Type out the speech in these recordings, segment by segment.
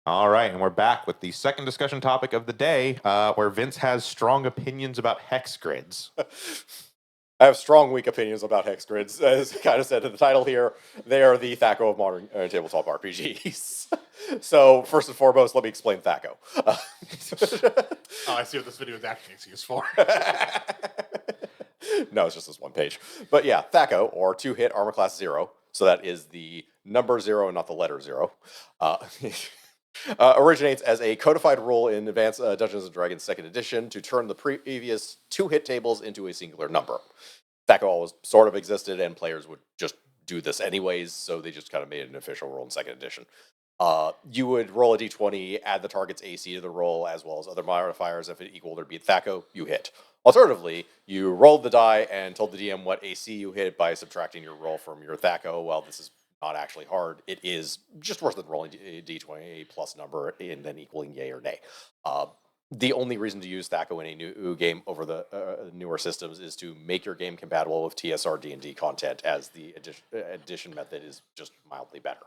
All right, and we're back with the second discussion topic of the day, where Vince has strong opinions about hex grids. I have strong, weak opinions about hex grids. As kind of said in the title here, they are the THACO of modern tabletop RPGs. So, first and foremost, let me explain THACO. Oh, I see what this video is actually an excuse for. No, it's just this one page. But yeah, THACO, or 2-hit armor class 0. So that is the number 0 and not the letter 0. Originates as a codified rule in Advanced Dungeons & Dragons 2nd Edition to turn the previous 2-hit tables into a singular number. THACO always sort of existed, and players would just do this anyways, so they just kind of made it an official rule in 2nd Edition. You would roll a d20, add the target's AC to the roll, as well as other modifiers. If it equaled or beat THACO, you hit. Alternatively, you rolled the die and told the DM what AC you hit by subtracting your roll from your THACO. Well, this is not actually hard. It is just worse than rolling a d20 plus number and then equaling yay or nay. The only reason to use THACO in a new game over the newer systems is to make your game compatible with TSR D&D content, as the addition method is just mildly better.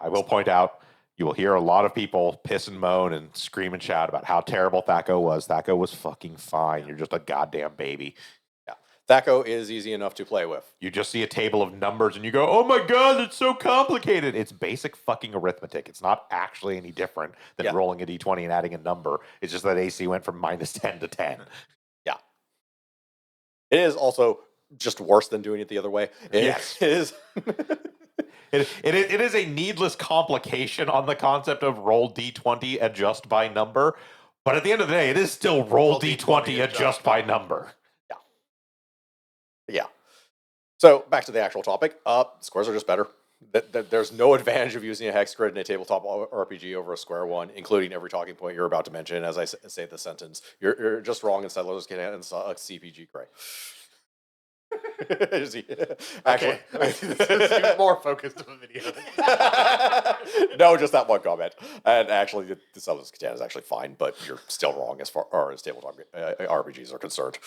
I will point out, you will hear a lot of people piss and moan and scream and shout about how terrible THACO was. THACO was fucking fine. You're just a goddamn baby. Yeah, THACO is easy enough to play with. You just see a table of numbers and you go, oh my god, it's so complicated. It's basic fucking arithmetic. It's not actually any different than rolling a d20 and adding a number. It's just that AC went from -10 to 10. Yeah. It is also just worse than doing it the other way. Yes. It is. It is a needless complication on the concept of roll d20, adjust by number. But at the end of the day, it is still roll d20, adjust by number. Yeah. Yeah. So back to the actual topic. Squares are just better. There's no advantage of using a hex grid in a tabletop RPG over a square one, including every talking point you're about to mention. As I say the sentence, you're just wrong, and settlers can suck CPG gray. Actually, this is more focused on the video. No, just that one comment. And actually, the Settlers of Catan is actually fine, but you're still wrong as far as tabletop RPGs are concerned.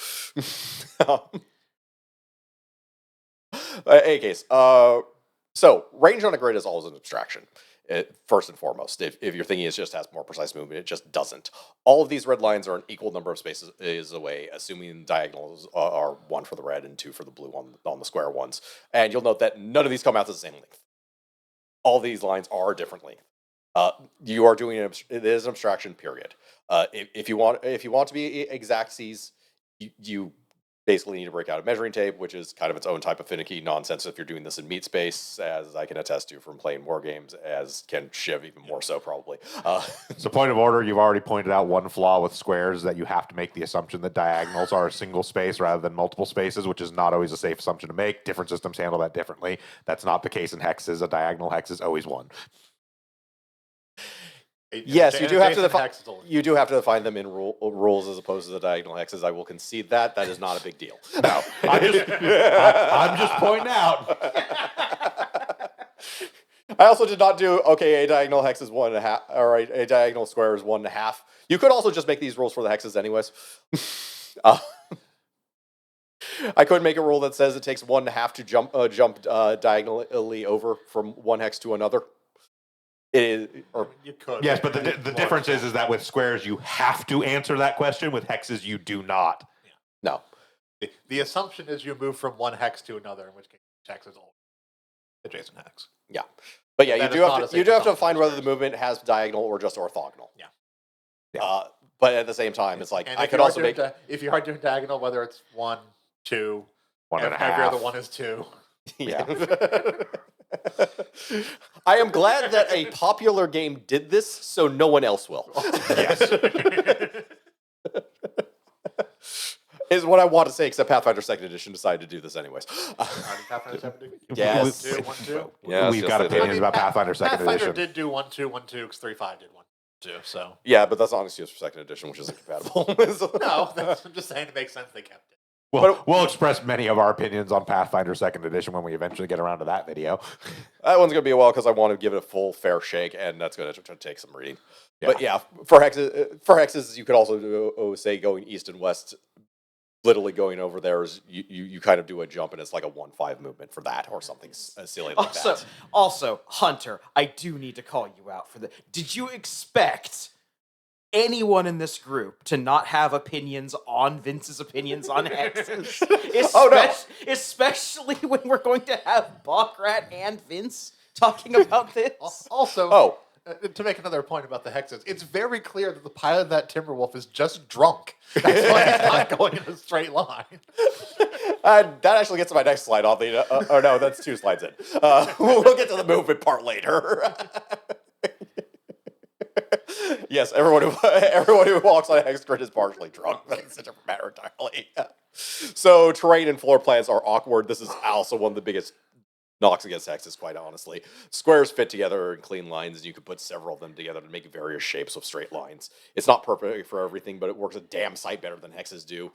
In any case, so range on a grid is always an abstraction. First and foremost, if your thinking is just has more precise movement, it just doesn't. All of these red lines are an equal number of spaces away, assuming diagonals are 1 for the red and 2 for the blue on the square ones. And you'll note that none of these come out to the same length. All these lines are different length. You are doing it is an abstraction. Period. If you want to be exactsies, you basically need to break out a measuring tape, which is kind of its own type of finicky nonsense if you're doing this in meat space, as I can attest to from playing war games, as can Shiv even more so probably. So point of order, you've already pointed out one flaw with squares, that you have to make the assumption that diagonals are a single space rather than multiple spaces, which is not always a safe assumption to make. Different systems handle that differently. That's not the case in hexes. A diagonal hex is always 1. Yes, you do have to define them in rules as opposed to the diagonal hexes. I will concede that. That is not a big deal. No, I'm just pointing out. I also did not do, a diagonal hex is 1.5, or a diagonal square is 1.5. You could also just make these rules for the hexes anyways. I could make a rule that says it takes 1.5 to jump diagonally over from one hex to another. You could. Yes, but the difference is that with squares you have to answer that question. With hexes you do not. Yeah. No. The assumption is you move from one hex to another, in which case hex is all adjacent hex. Yeah. But yeah, you do have to find whether the movement has diagonal or just orthogonal. Yeah. But at the same time, it's like, and I could also make... if you are doing diagonal, whether it's 1, 2, 1.5. Every other one is 2. Yeah. I am glad that a popular game did this, so no one else will. Yes. Is what I want to say, except Pathfinder 2nd Edition decided to do this anyways. Pathfinder 2nd Edition? Yes. 1, 2, 1, 2. Yes, We've got opinions about Pathfinder 2nd Edition. Pathfinder did do 1, 2, 1, 2, because 3.5 did 1, 2, so... Yeah, but that's not an excuse for 2nd Edition, which is incompatible. No, I'm just saying it makes sense they kept it. Well, we'll express many of our opinions on Pathfinder 2nd Edition when we eventually get around to that video. That one's going to be a while because I want to give it a full, fair shake, and that's going to take some reading. Yeah. But yeah, for hexes, you could also say going east and west literally going over there is you kind of do a jump and it's like a 1/5 movement for that or something silly like that. Also, Hunter, I do need to call you out for the. Did you expect anyone in this group to not have opinions on Vince's opinions on hexes? Oh, no. Especially when we're going to have Bachrat and Vince talking about this. Also, to make another point about the hexes, it's very clear that the pilot of that Timberwolf is just drunk. That's why he's not going in a straight line. That actually gets to my next slide. Or no, that's 2 slides in. We'll get to the movement part later. Yes, everyone who walks on a hex grid is partially drunk. That's a different matter entirely. So terrain and floor plans are awkward. This is also one of the biggest knocks against hexes, quite honestly. Squares fit together in clean lines, and you can put several of them together to make various shapes of straight lines. It's not perfect for everything, but it works a damn sight better than hexes do.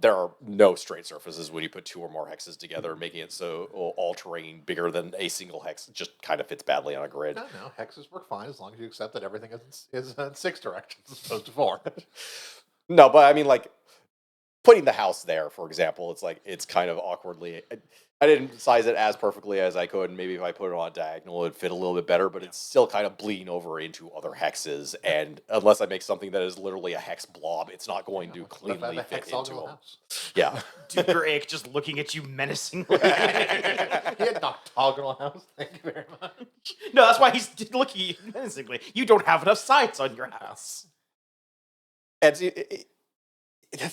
There are no straight surfaces when you put 2 or more hexes together, making it so all terrain bigger than a single hex just kind of fits badly on a grid. No, hexes work fine as long as you accept that everything is in 6 directions as opposed to 4. No, but I mean, like, putting the house there, for example, it's kind of awkwardly. I didn't size it as perfectly as I could, and maybe if I put it on a diagonal, it would fit a little bit better, but it's still kind of bleeding over into other hexes, and unless I make something that is literally a hex blob, it's not going to cleanly fit into them. Yeah. Duker Ick just looking at you menacingly. He had an octagonal house. Thank you very much. No, that's why he's looking at you menacingly. You don't have enough sides on your house. And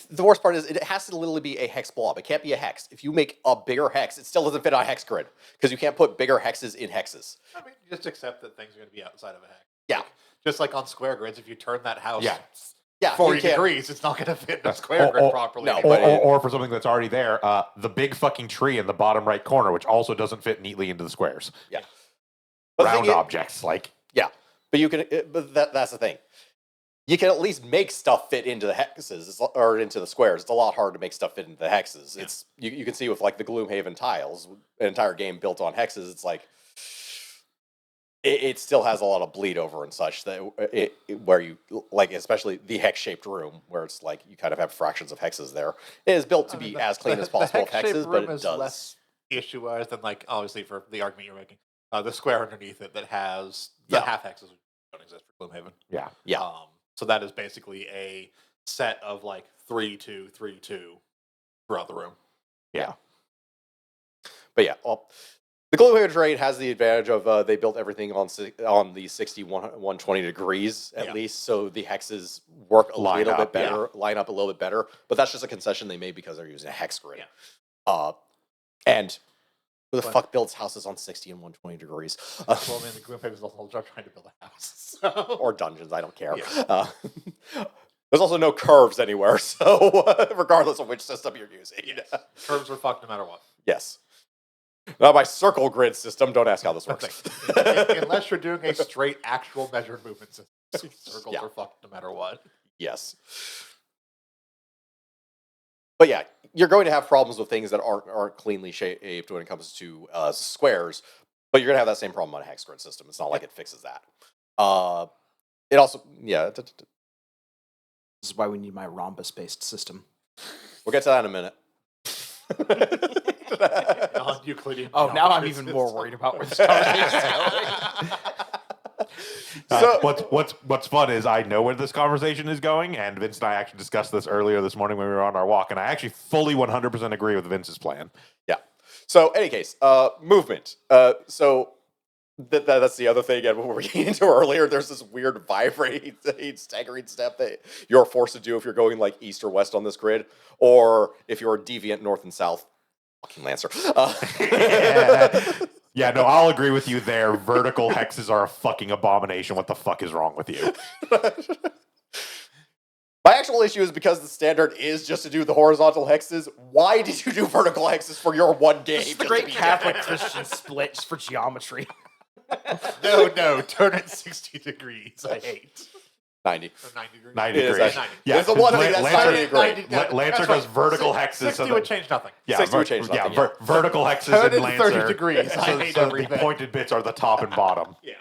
the worst part is it has to literally be a hex blob. It can't be a hex. If you make a bigger hex, it still doesn't fit on a hex grid because you can't put bigger hexes in hexes. I mean, you just accept that things are going to be outside of a hex. Yeah. Just like on square grids, if you turn that house Yeah, 40 degrees, it's not going to fit in a square grid properly. No, Or for something that's already there, the big fucking tree in the bottom right corner, which also doesn't fit neatly into the squares. Yeah. Round objects, like. Yeah. But you can. But that's the thing. You can at least make stuff fit into the hexes or into the squares. It's a lot harder to make stuff fit into the hexes. Yeah. It's you can see with like the Gloomhaven tiles, an entire game built on hexes. It's like it still has a lot of bleed over and such that where you like, especially the hex shaped room where it's like you kind of have fractions of hexes there. It is built to be as clean as possible with hexes, but it does less issue-wise than like obviously for the argument you're making. The square underneath it that has the half hexes which don't exist for Gloomhaven. Yeah. So that is basically a set of like 3-2, 3-2 throughout the room. Yeah. But yeah, well, the Gloomhaven terrain has the advantage of they built everything on the 60, 120 degrees at least, so the hexes work a little bit better, line up a little bit better. But that's just a concession they made because they're using a hex grid. Yeah. And who the fuck builds houses on 60 and 120 degrees? Well, I mean, the Gloomhaven is also trying to build a house. So. Or dungeons, I don't care. Yeah. There's also no curves anywhere, so regardless of which system you're using. Yes. Curves are fucked no matter what. Yes. Now, my circle grid system, don't ask how this works. Unless you're doing a straight actual measured movement system, circles are fucked no matter what. Yes. But yeah, you're going to have problems with things that aren't cleanly shaped when it comes to squares, but you're going to have that same problem on a hex grid system. It's not like it fixes that. It also, This is why we need my rhombus-based system. We'll get to that in a minute. Oh, now I'm even more worried about where this conversation is going. What's fun is I know where this conversation is going, and Vince and I actually discussed this earlier this morning when we were on our walk, and I actually fully 100% agree with Vince's plan. Yeah. So, any case, movement. So that's the other thing. And what we were getting into earlier, there's this weird vibrating, staggering step that you're forced to do if you're going like east or west on this grid, or if you're a deviant north and south. Fucking Lancer. Yeah, no, I'll agree with you there. Vertical hexes are a fucking abomination. What the fuck is wrong with you? My actual issue is because the standard is just to do the horizontal hexes. Why did you do vertical hexes for your one game? This is the great Catholic Christian split for geometry. No, turn it 60 degrees. I hate. 90. Or 90 degrees. 90 It is degrees. 90. Yeah, There's the one thing that's 90 degrees. Lancer does vertical hexes. 60 would change nothing. Yeah, 60 would change nothing, yeah. Vertical hexes Turn in it Lancer. 30 degrees. I hate So the everything. pointed bits are the top and bottom. Yeah.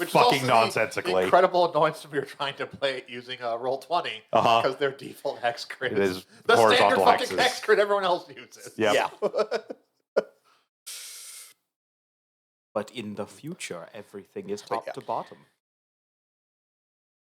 Which is fucking also the nonsensically. incredible annoyance to me. You're trying to play it using roll 20 Uh-huh. because their default hex grid It is the standard horizontal fucking hexes. hex grid everyone else uses. Yep. Yeah. But in the future, everything is top yeah. to bottom.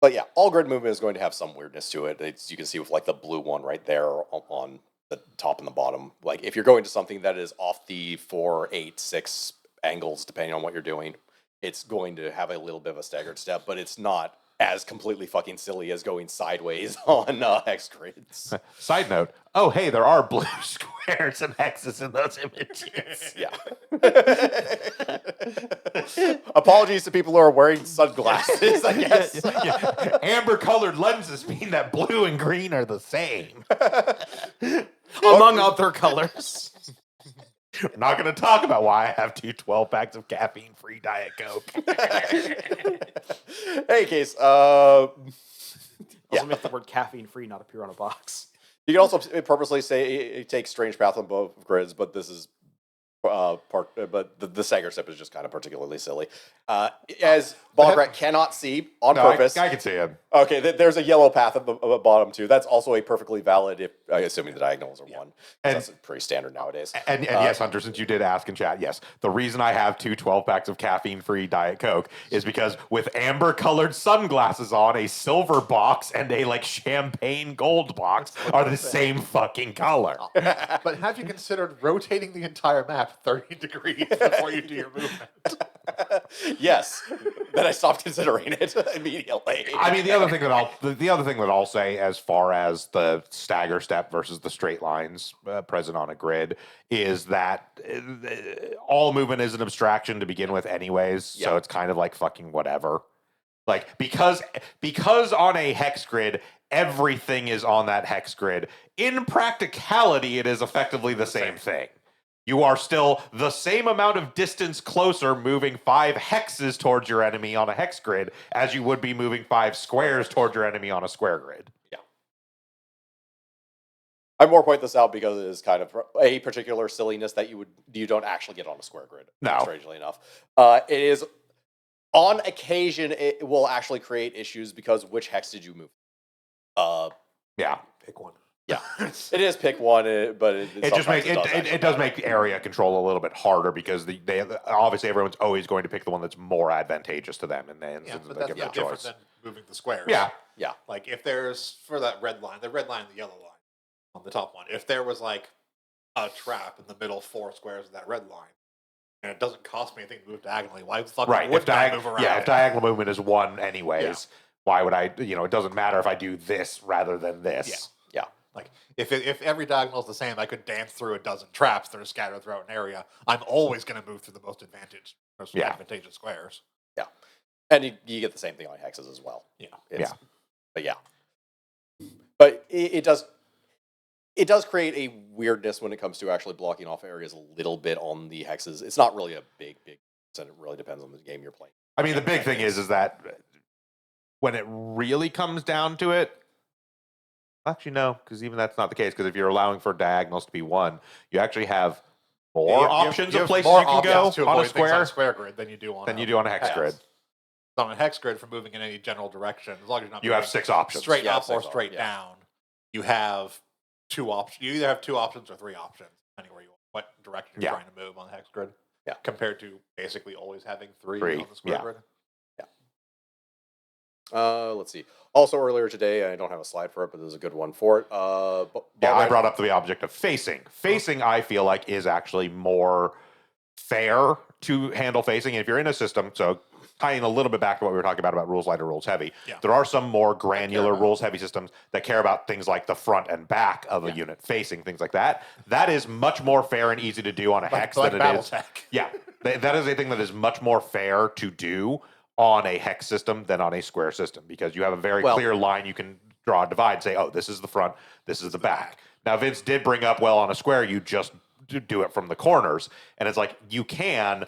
But yeah, all grid movement is going to have some weirdness to it. You can see with like the blue one right there on the top and the bottom. Like if you're going to something that is off the 4, 8, 6 angles, depending on what you're doing, it's going to have a little bit of a staggered step, but it's not as completely fucking silly as going sideways on hex grids. Side note, oh, hey, there are blue squares and hexes in those images. Yeah. Apologies to people who are wearing sunglasses, I guess. Amber-colored lenses mean that blue and green are the same. Among other colors. I'm not going to talk about why I have 2 12-packs of caffeine-free Diet Coke. Hey, Case. Also make the word caffeine-free not appear on a box. You can also purposely say it takes strange path on both grids, but this is but the stagger step is just kind of particularly silly. As Bograt cannot see on purpose. I can see him. Okay, there's a yellow path at the bottom too. That's also a perfectly valid, if assuming the diagonals are 1. And- That's pretty standard nowadays. And yes, Hunter, since you did ask in chat, yes, the reason I have 2 12-packs of caffeine-free Diet Coke is because with amber-colored sunglasses on, a silver box and a like champagne gold box are the same fucking color. But have you considered rotating the entire map 30 degrees before you do your movement? Yes. Then I stopped considering it immediately. I mean, the other thing that I'll say, as far as the stagger step versus the straight lines present on a grid, is that all movement is an abstraction to begin with, anyways. So Yeah. it's kind of like fucking whatever. Like because on a hex grid, everything is on that hex grid. In practicality, it is effectively the same thing. You are still the same amount of distance closer moving 5 hexes towards your enemy on a hex grid as you would be moving 5 squares towards your enemy on a square grid. Yeah. I more point this out because it is kind of a particular silliness that you don't actually get on a square grid. No. Strangely enough. It is, on occasion, it will actually create issues because which hex did you move? Yeah. Pick one. Yeah. It is pick one, but It just makes it does make area control a little bit harder because they obviously everyone's always going to pick the one that's more advantageous to them in the instance But they that's give no them different choice. than moving the squares. Yeah. Yeah. Like if there's, for that red line and the yellow line on the top one, if there was like a trap in the middle 4 squares of that red line, and it doesn't cost me anything to move diagonally, why the fuck Right. would I move around? If diagonal movement is 1 anyways, why would I, it doesn't matter if I do this rather than this. Yeah. Like if every diagonal is the same, I could dance through a dozen traps that are scattered throughout an area. I'm always going to move through the most advantageous squares. Yeah. And you get the same thing on hexes as well. Yeah. But yeah. But it does create a weirdness when it comes to actually blocking off areas a little bit on the hexes. It's not really a big, and it really depends on the game you're playing. I mean, the big thing is that when it really comes down to it, actually, no, because even that's not the case. Because if you're allowing for diagonals to be 1, you actually have more options of places you can go on a square grid than you do on a hex grid. On a hex grid, for moving in any general direction, as long as you're not You have moving 6 options. straight up or 6 straight down, you have 2 options. You either have 2 options or 3 options, depending what direction you're trying to move on the hex grid. Yeah. Compared to basically always having 3 on the square grid. Let's see. Also earlier today, I don't have a slide for it, but there's a good one for it. I brought up the object of facing. Facing, I feel like, is actually more fair to handle facing. And if you're in a system, so tying a little bit back to what we were talking about rules light or rules heavy, there are some more granular rules heavy systems that care about things like the front and back of a unit facing, things like that. That is much more fair and easy to do on a hex than it is. Yeah, that is a thing that is much more fair to do on a hex system than on a square system, because you have a very clear line you can draw a divide and say, oh, this is the front, this is the back. Now, Vince did bring up, well, on a square, you just do it from the corners. And it's like, you can,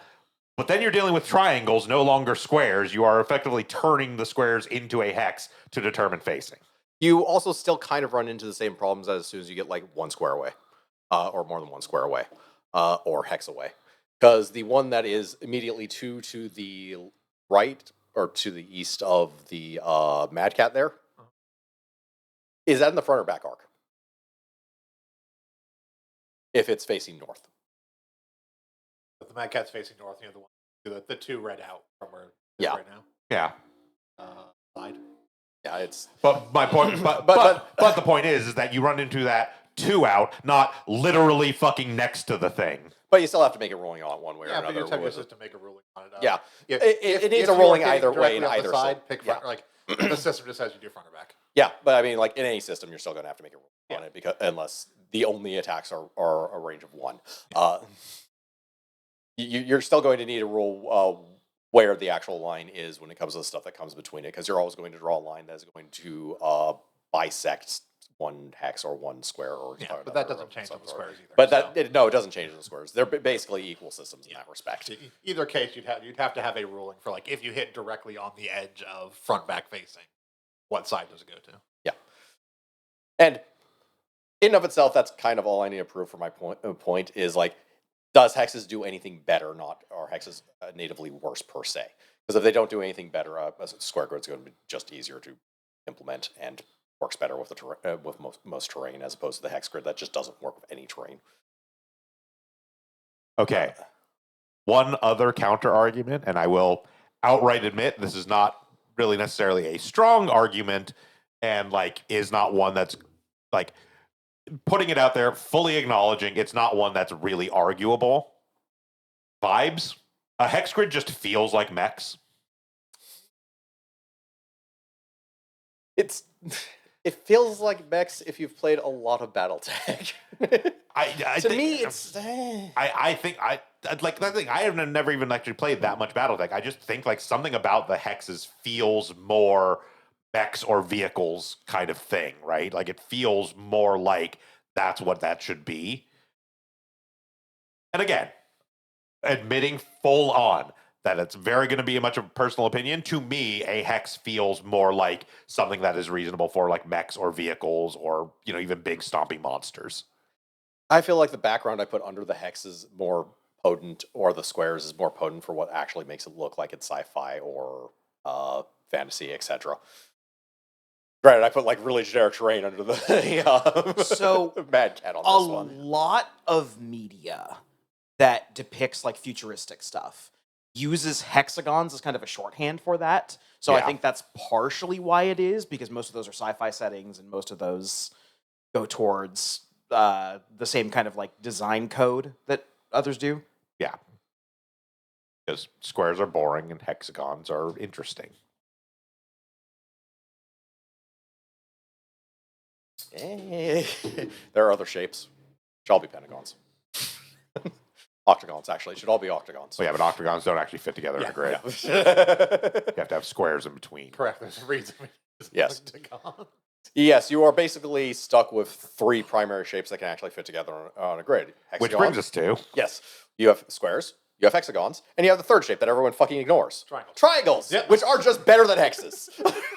but then you're dealing with triangles, no longer squares. You are effectively turning the squares into a hex to determine facing. You also still kind of run into the same problems as soon as you get like 1 square away, or more than 1 square away, or hex away. Because the one that is immediately 2 to the right, or to the east of the Mad Cat there. Is that in the front or back arc? If it's facing north. The Mad Cat's facing north, the one, the 2 red out from where it is Yeah. right now. Yeah. Side. Yeah, it's But my point, but the point is that you run into that 2 out, not literally fucking next to the thing. but you still have to make a ruling on it one way or Yeah, but another. you just have your system make a ruling on it. Yeah. If, It needs if a you rolling are hitting either way in directly off the either side. side. Pick Yeah. front, like the system just has you do front or back. Yeah, but I mean, like in any system, you're still going to have to make a ruling on Yeah. it because unless the only attacks are a range of 1. You're still going to need a rule where the actual line is when it comes to the stuff that comes between it, because you're always going to draw a line that is going to bisect 1 hex or 1 square. Or Yeah, another but that of doesn't change some on the sort. squares either. But so. it doesn't change in the squares. They're basically equal systems in that respect. Either case, you'd have to have a ruling for like if you hit directly on the edge of front back facing, what side does it go to? Yeah, and in and of itself, that's kind of all I need to prove for my point is like, does hexes do anything better? Not are hexes natively worse per se? Because if they don't do anything better, a square grid's going to be just easier to implement and works better with the with most terrain as opposed to the hex grid that just doesn't work with any terrain. Okay. One other counter argument, and I will outright admit this is not really necessarily a strong argument, and like is not one that's like putting it out there, fully acknowledging it's not one that's really arguable. Vibes. A hex grid just feels like mechs. It feels like mechs if you've played a lot of BattleTech. To me, it's. I think I like that thing. I have never even actually played that much BattleTech. I just think like something about the hexes feels more mechs or vehicles kind of thing, right? Like it feels more like that's what that should be. And again, admitting full on that it's very going to be much of a personal opinion. To me, a hex feels more like something that is reasonable for like mechs or vehicles or, even big stomping monsters. I feel like the background I put under the hex is more potent, or the squares is more potent for what actually makes it look like it's sci-fi or fantasy, etc. Granted, I put like really generic terrain under the So, Mad Cat on this A one. lot of media that depicts like futuristic stuff uses hexagons as kind of a shorthand for that. So I Yeah. think that's partially why it is, because most of those are sci-fi settings and most of those go towards the same kind of like design code that others do. Yeah. Because squares are boring and hexagons are interesting. There are other shapes. Should all be pentagons. Octagons, actually. Should all be octagons. Well, yeah, but octagons don't actually fit together in a grid. Yeah. You have to have squares in between. Correct. There's a reason. Yes. Octagon. Yes, you are basically stuck with 3 primary shapes that can actually fit together on a grid. Which Hexagon. brings us to Yes, you have squares, you have hexagons, and you have the third shape that everyone fucking ignores. Triangles. Triangles, Yep. which are just better than hexes.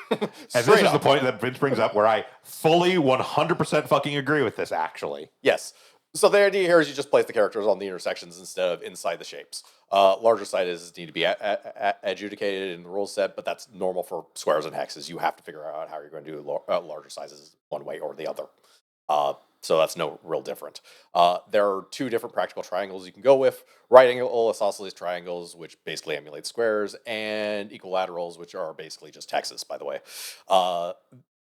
and this Straight is the up. point that Vince brings up where I fully 100% fucking agree with this, actually. Yes. So the idea here is you just place the characters on the intersections instead of inside the shapes. Larger sizes need to be adjudicated in the rule set, but that's normal for squares and hexes. You have to figure out how you're going to do larger sizes one way or the other. So that's no real different. There are 2 different practical triangles you can go with. Right angle isosceles triangles, which basically emulate squares, and equilaterals, which are basically just hexes, by the way.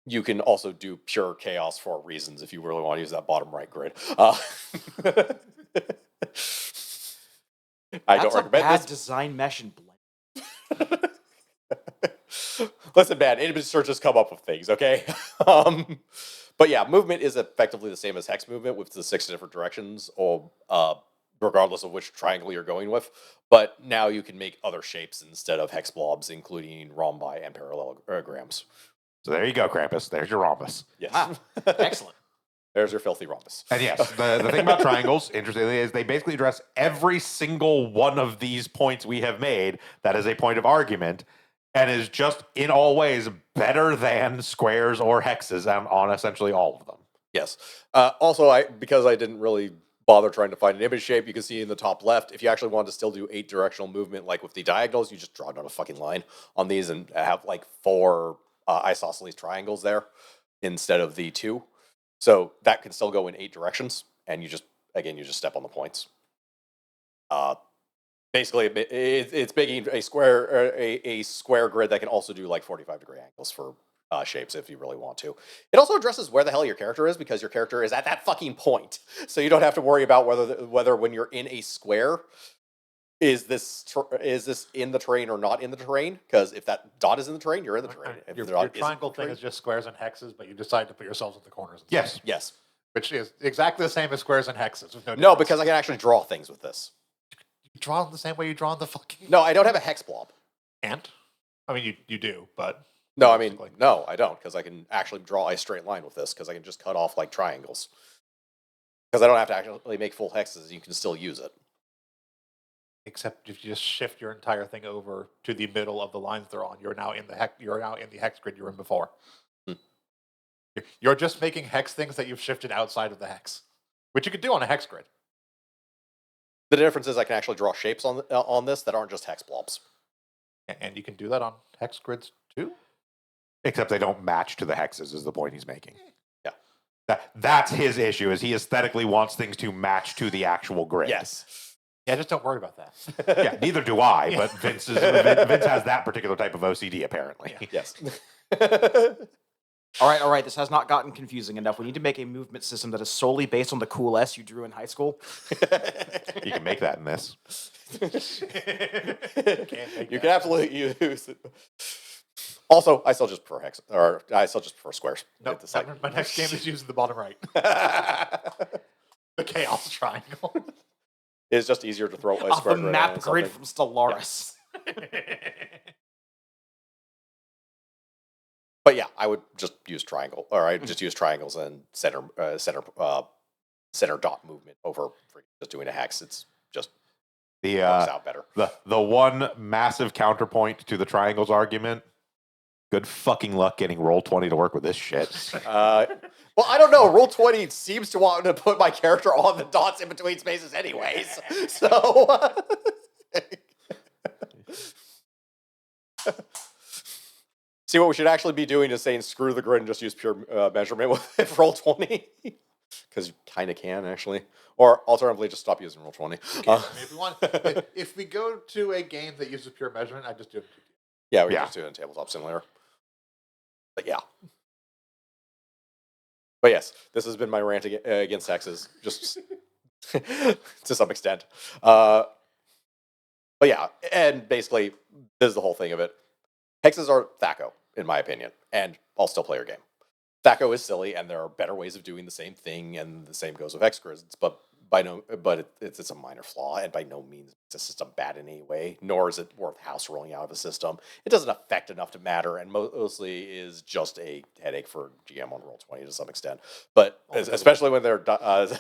You can also do pure chaos for reasons if you really want to use that bottom right grid. I That's don't a recommend bad this. design mesh and blend. Listen, man, images searches come up with things, okay? But yeah, movement is effectively the same as hex movement with the 6 different directions, or regardless of which triangle you're going with. But now you can make other shapes instead of hex blobs, including rhombi and parallelograms. So there you go, Krampus. There's your rhombus. Yes. Ah, excellent. There's your filthy rhombus. And yes, the thing about triangles, interestingly, is they basically address every single one of these points we have made that is a point of argument and is just in all ways better than squares or hexes on essentially all of them. Yes. Also, because I didn't really bother trying to find an image shape. You can see in the top left, if you actually wanted to still do 8 directional movement, like with the diagonals, you just draw down a fucking line on these and have like 4 isosceles triangles there instead of the 2. So that can still go in 8 directions, and you just step on the points. Basically, it's making a square grid that can also do like 45-degree angles for shapes if you really want to. It also addresses where the hell your character is, because your character is at that fucking point, so you don't have to worry about whether when you're in a square, is this in the terrain or not in the terrain? Because if that dot is in the terrain, you're in the terrain. If Your the dot isn't in triangle the thing terrain- is just squares and hexes, but you decide to put yourselves in the corners. instead, Yes. yes, which is exactly the same as squares and hexes. With no, no, difference. because I can actually draw things with this. You draw them the same way you draw the fucking No, I don't have a hex blob. ant. I mean, you do, but No, I mean, basically. no, I don't, because I can actually draw a straight line with this, because I can just cut off like triangles. Because I don't have to actually make full hexes, you can still use it. Except if you just shift your entire thing over to the middle of the lines they're on, you're now in the hex grid you were in before. You're just making hex things that you've shifted outside of the hex, which you could do on a hex grid. The difference is I can actually draw shapes on this that aren't just hex blobs. And you can do that on hex grids too. Except they don't match to the hexes is the point he's making. Yeah. That's his issue, is he aesthetically wants things to match to the actual grid. Yes. Yeah, just don't worry about that. Yeah, neither do I, but Vince has that particular type of OCD, apparently. Yeah. Yes. All right. This has not gotten confusing enough. We need to make a movement system that is solely based on the cool S you drew in high school. You can make that in this. You can absolutely use it. Also, I still just prefer squares. No, my next game is using the bottom right. The chaos triangle. It's just easier to throw a Off square the grid map on grid something. from Stellaris. But yeah, I would just use triangle, or I just use triangles and center dot movement over for just doing a hex. It's just The works out better. the one massive counterpoint to the triangles argument. Good fucking luck getting Roll20 to work with this shit. Well, I don't know. Roll20 seems to want to put my character on the dots in between spaces, anyways. So. See, what we should actually be doing is saying screw the grid and just use pure measurement with Roll20. Because you kind of can, actually. Or alternatively, just stop using Roll20. If we go to a game that uses pure measurement, I just do it. Yeah, we Yeah. just do it in Tabletop Simulator. But yeah. But yes, this has been my rant against hexes, just to some extent. But yeah, and basically, this is the whole thing of it. Hexes are THACO, in my opinion, and I'll still play your game. THACO is silly, and there are better ways of doing the same thing, and the same goes with hex grids. But it's a minor flaw, and by no means is the system bad in any way. Nor is it worth house rolling out of a system. It doesn't affect enough to matter, and mostly is just a headache for GM on Roll20 to some extent. But especially when they're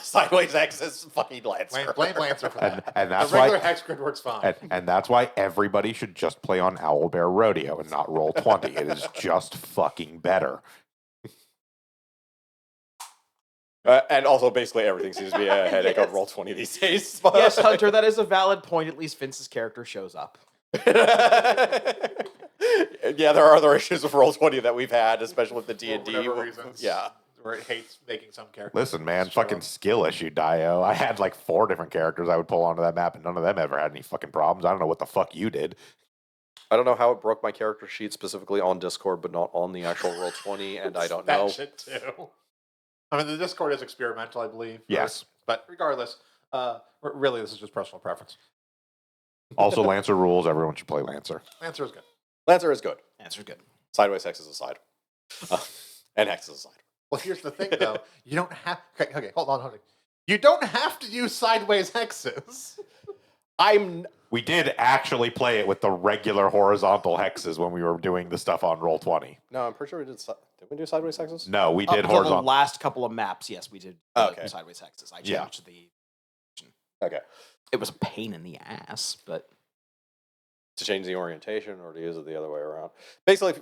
sideways hexes, fucking Lancer. Blame Lancer for that. And that's the regular why hex grid works fine. and that's why everybody should just play on Owlbear Rodeo and not Roll20. It is just fucking better. And also, basically, everything seems to be a headache on Roll20 these days. Yes, Hunter, that is a valid point. At least Vince's character shows up. Yeah, there are other issues with Roll20 that we've had, especially with the D&D. For whatever reasons. Yeah. Where it hates making some characters. Listen, man, show fucking up. skill issue, Dio. I had like 4 different characters I would pull onto that map, and none of them ever had any fucking problems. I don't know what the fuck you did. I don't know how it broke my character sheet specifically on Discord, but not on the actual Roll20, and I don't know. That shit too. I mean, the Discord is experimental, I believe. Yes. But regardless, really, this is just personal preference. Also, Lancer rules. Everyone should play Lancer. Lancer is good. Lancer is good. Answer's good. Sideways hexes aside. And hexes aside. Well, here's the thing, though. You don't have... Okay, hold on. You don't have to use sideways hexes. We did actually play it with the regular horizontal hexes when we were doing the stuff on Roll20. No, I'm pretty sure we did. Did we do sideways hexes? No, we Up did to the horizontal. last couple of maps, yes, we did Okay. sideways hexes. I Yeah. changed the... Okay. It was a pain in the ass, but... To change the orientation or to use it the other way around. Basically,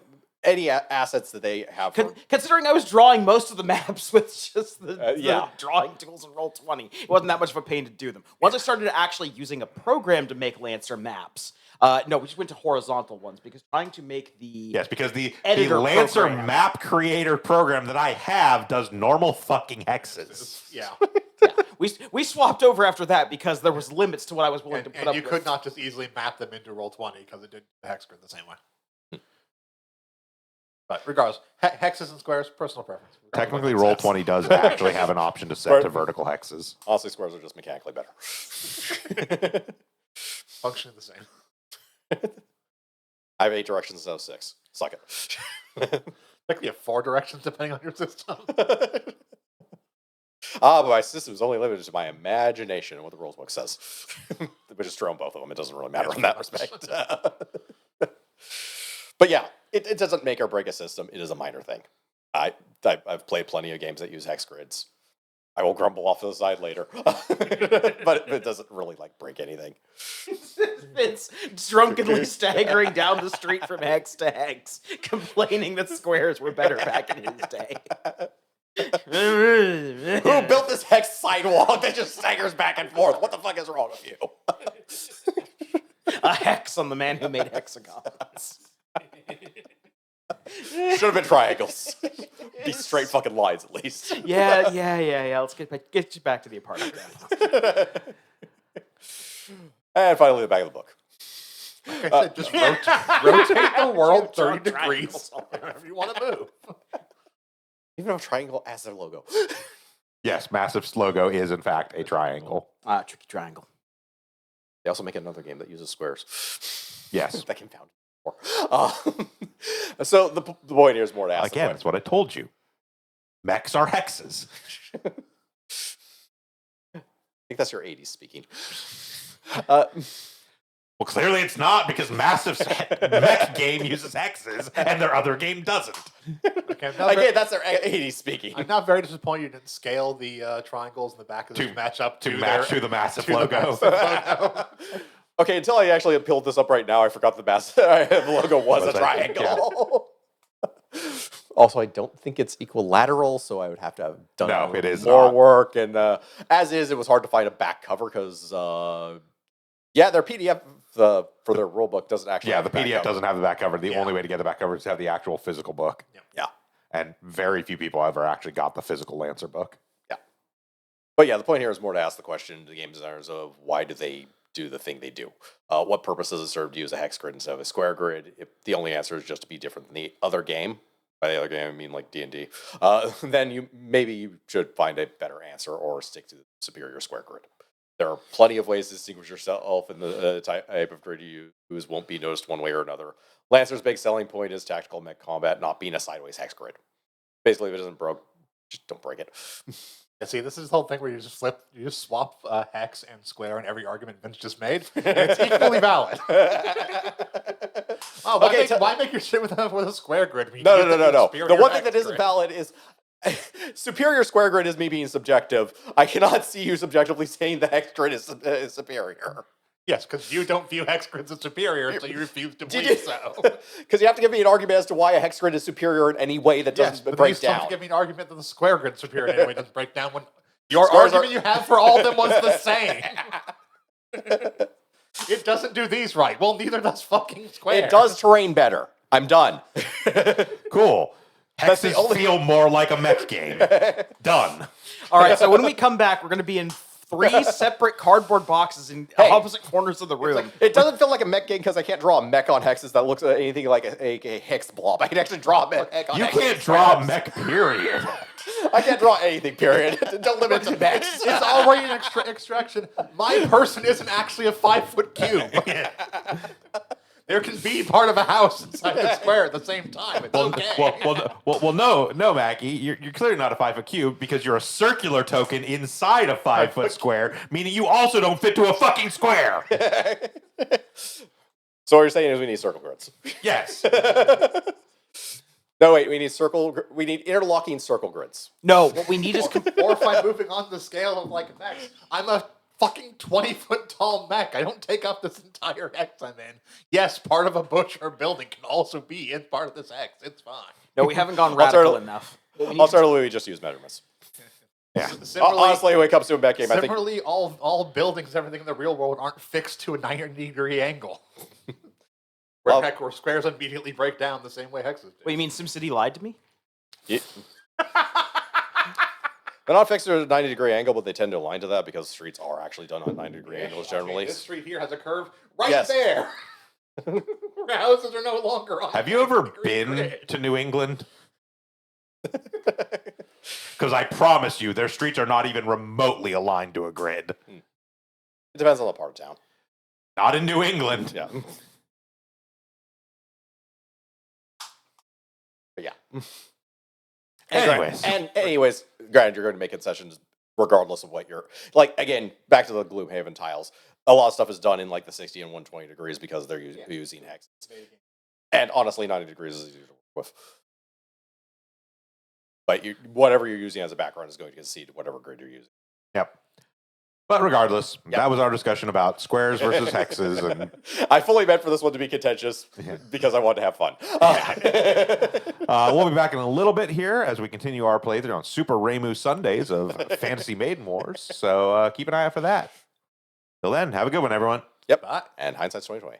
any assets that they have. Considering I was drawing most of the maps with just the yeah. drawing tools and Roll20, it wasn't that much of a pain to do them. Once I started actually using a program to make Lancer maps, no, we just went to horizontal ones because trying to make the because the editor Lancer program. map creator program that I have does normal fucking hexes. Yeah. we swapped over after that because there was limits to what I was willing to put And up you with. could not just easily map them into Roll20 because it did the hex grid the same way. But regardless, hexes and squares, personal preference. Technically, Roll20 does actually have an option to set to vertical hexes. Honestly, squares are just mechanically better. Functioning the same. I have 8 directions instead of 6. Suck it. That could be 4 directions depending on your system. But my system is only limited to my imagination and what the rules book says. Which is true on both of them. It doesn't really matter in that respect. But yeah, it doesn't make or break a system. It is a minor thing. I've played plenty of games that use hex grids. I will grumble off to the side later. But it doesn't really break anything. Vince drunkenly staggering down the street from hex to hex, complaining that squares were better back in his day. Who built this hex sidewalk that just staggers back and forth? What the fuck is wrong with you? A hex on the man who made hexagons. Should have been triangles. Be straight fucking lines at least. Yeah. Let's get you back to the apartment. And finally, the back of the book. Like I said, just rotate the world 30 degrees wherever you want to move. Even a triangle as their logo. Yes, Massive's logo is in fact a triangle. Tricky triangle. They also make another game that uses squares. Yes. That came found. So the point here is more to ask. Again, that's what I told you. Mechs are hexes. I think that's your 80s speaking. Well, clearly it's not because Massive's mech game uses hexes and their other game doesn't. Okay, Again, that's their 80s speaking. I'm not very disappointed you didn't scale the triangles in the back of this match up to match to the Massive logo. Okay, until I actually pulled this up right now, I forgot the logo was a triangle. Also, I don't think it's equilateral, so I would have to have done it is more not. work. And as is, it was hard to find a back cover because, their PDF for their rulebook doesn't actually. Yeah, have the a back PDF cover. doesn't have the back cover. The only way to get the back cover is to have the actual physical book. Yeah, and very few people ever actually got the physical Lancer book. Yeah, but yeah, the point here is more to ask the question to the game designers of why do they do the thing they do? What purpose does it serve to use a hex grid instead of a square grid? If the only answer is just to be different than the other game, by the other game I mean like D&D, then you should find a better answer or stick to the superior square grid. There are plenty of ways to distinguish yourself in the type of grid you use won't be noticed one way or another. Lancer's big selling point is tactical mech combat, not being a sideways hex grid. Basically, if it isn't broke, just don't break it. Yeah, see, this is the whole thing where you just swap hex and square in every argument Vince just made. And it's equally valid. Why make your shit with a square grid? I mean, No. superior The one thing hex that isn't grid. valid is superior square grid is me being subjective. I cannot see you subjectively saying the hex grid is superior. Yes, because you don't view hex grids as superior, so you refuse to believe so. Because you have to give me an argument as to why a hex grid is superior in any way that doesn't but then you break still have down. to give me an argument that the square grid's superior anyway doesn't break down when your Squares argument you have for all of them was the same. It doesn't do these right. Well, neither does fucking square. It does terrain better. I'm done. Cool. That's the Hexes only- feel more like a mech game. Done. All right, so when we come back, we're going to be in 3 separate cardboard boxes in opposite corners of the room. It doesn't feel like a mech game because I can't draw a mech on hexes that looks anything like a hex blob. I can actually draw a mech on You hexes. can't draw a mech, period. I can't draw anything, period. Don't limit it to mechs. It's already an extraction. My person isn't actually a 5-foot cube. There can be part of a house inside the square at the same time. It's okay. Well, no, Mackie. You're clearly not a 5-foot cube because you're a circular token inside a 5-foot square, meaning you also don't fit to a fucking square. So what you're saying is we need circle grids. Yes. No, wait, we need interlocking circle grids. No, what we need is Or if I'm moving on the scale of like next, I'm a fucking 20-foot tall mech. I don't take up this entire hex I'm in. Yes, part of a bush or building can also be in part of this hex. It's fine. No, we haven't gone radical enough. Alternatively, we just use measurements. Yeah. Similarly, Honestly, when it comes to a mech game, I think similarly, all buildings, everything in the real world aren't fixed to a 90-degree angle. Where squares immediately break down the same way hexes do. Wait, you mean SimCity lied to me? they're not fixed at a 90-degree angle, but they tend to align to that because streets are actually done on 90-degree angles generally. This street here has a curve right Yes. there. Houses are no longer on. Have the you ever 90-degree been grid. to New England? Because I promise you, their streets are not even remotely aligned to a grid. It depends on the part of town. Not in New England. Yeah. But yeah. Anyways. Granted, you're going to make concessions regardless of what you're like. Again, back to the Gloomhaven tiles. A lot of stuff is done in like the 60 and 120 degrees because they're using hexes. And honestly, 90 degrees is easy to work with. But whatever you're using as a background is going to concede whatever grid you're using. Yep. But regardless, that was our discussion about squares versus hexes. And I fully meant for this one to be contentious because I wanted to have fun. we'll be back in a little bit here as we continue our playthrough on Super Ramu Sundays of Fantasy Maiden Wars. So keep an eye out for that. Till then, have a good one, everyone. Yep. And hindsight's 2020.